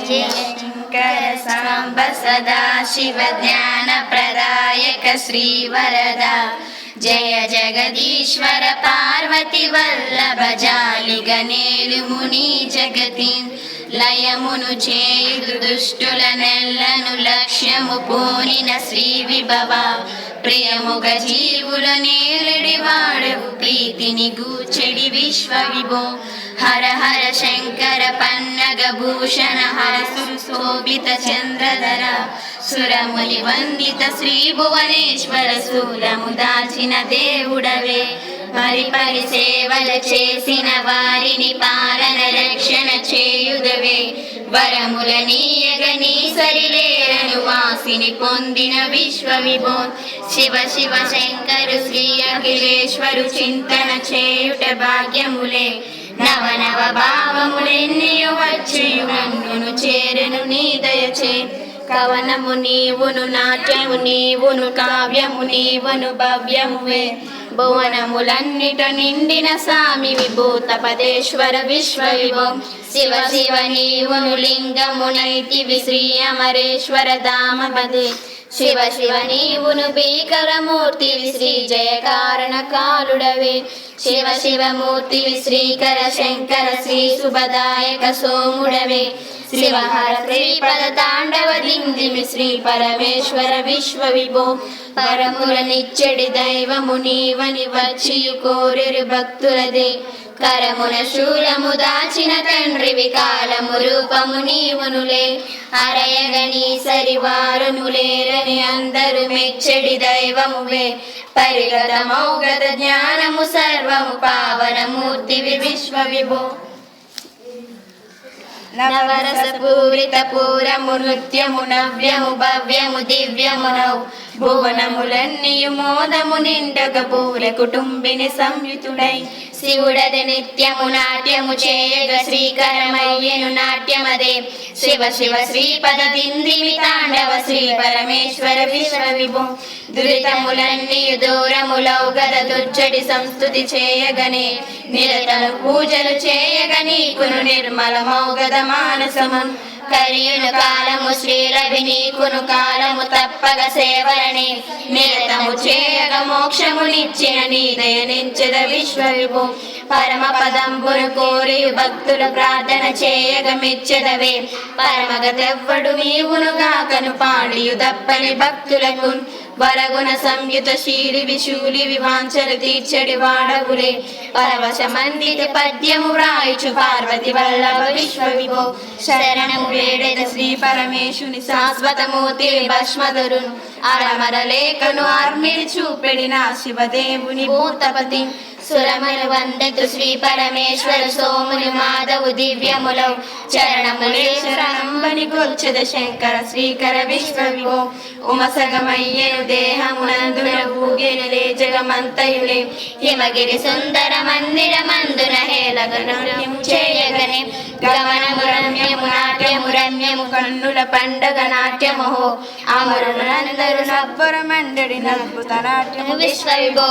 జయ శంకర సాంబ సదా శివ జ్ఞాన ప్రదాయక శ్రీవరద జయ జగదీశ్వర పార్వతి వల్లభ జాలి గనేలు ముని జగతి లయమును చేయుదు దుష్టుల నెల్లను లక్ష్యము పూనిన శ్రీ విభవ ప్రియముగ జీవుల నేలడి వాడవు ప్రీతిని గూచెడి విశ్వ విభో హర హర శంకర పన్నగ భూషణ హర సుశోభిత చంద్రధర సురముని వందిత శ్రీ భువనేశ్వర శూలము దాచిన దేవుడవే పరిపరి సేవలు చేసిన వారిని పాలన రక్షణ చేయుదవే వరముల నీయగని సరిలేరను వాసిని పొందిన విశ్వ విభో శివ శివ శంకరు శ్రీ అఖిలేశ్వరు చింతన చేయుట భాగ్యములే నవ నవ భావములెన్నియు వచ్చియు నన్నును చేరను నీ దయచే కవనము నీవును నాట్యము నీవును కావ్యము నీవును భవ్యమువే భువనములన్నిట నిండిన సామి విభూత పదేశ్వర విశ్వ విభో శివ శివ నీవును లింగమునైతివి శ్రీ అమరేశ్వర ధామ పదే శివ శివ నీవును భీకరమూర్తివి శ్రీ జయ కారణ కాలుడవే శివ శివమూర్తివి శ్రీకర శంకర శ్రీ శుభదాయక సోముడవే శివహర శ్రీపద తాండవ దిందిమి శ్రీ పరమేశ్వర విశ్వ విభో పరముల నిచ్చడి దైవము నీవని వచ్చియు కోరిరు భక్తులదే కరమున శూలము దాచిన తండ్రి వికాలము రూపము నీవునులే అరయగని సరివారునులేరని అందరు మెచ్చడి దైవమువే పరిగత మౌగత జ్ఞానము సర్వము పావనమూర్తివి విశ్వ విభో నవరస పూరిత పూరము నృత్యము నవ్యము భవ్యము దివ్యము నౌ భువనములన్నీయు మోదము నిండగ పూర కుటుంబిని సంయుతుడై శివుడది నిత్యము నాట్యము చేయగ శ్రీకరమయ్యను నాట్యమదే శివ శివ శ్రీపద దిందిమి తాండవ శ్రీ పరమేశ్వర విశ్వ విభో దురితములన్నీయు దూరములౌ గద దుచ్చడి సంస్తుతి చేయగనే నిరతను పూజలు చేయగ నీకును నిర్మల మౌగద మానసము కరియును కాలము శ్రీరవి నీకును కాలము తప్పగ సేవలని నిరతము చేయగ మోక్షమునిచ్చిన నీ దయనించద విశ్వ విభో పరమ పదంబును కోరి భక్తుల ప్రార్థన చేయగ మెచ్చదవే పరమగతెవ్వడు నీవునుగాకను పాడియు దప్పని భక్తులకు వరగుణ సంయుత శీలి విశూలి వివాంచలు తీర్చడి వాడగులే పరవశమందిత పద్యము వ్రాయిచు పార్వతి వల్లభ విశ్వ విభో శరణము వేడెద శ్రీ పరమేశుని శాశ్వతమూర్తి భస్మధరును అరమర లేఖను ఆర్మిడి చూపెడిన శివదేవుని భూతపతి సురములు వందతు శ్రీ పరమేశ్వర సోములు మాధవు దివ్యములౌ చరణములే శరణంబని గొల్చెద శంకర శ్రీకర విశ్వ విభో ఉమసగమయ్యను దేహమునందున ఊగెను లే జగమంతయులే హిమగిరి సుందర మందిర మందున హేళగనము చేయగనే గమనము రమ్యము నాట్యము రమ్యము కన్నుల పండగ నాట్యమహో అమరులందరు నవ్వర మండడి నద్భుత నాట్యము విశ్వ విభో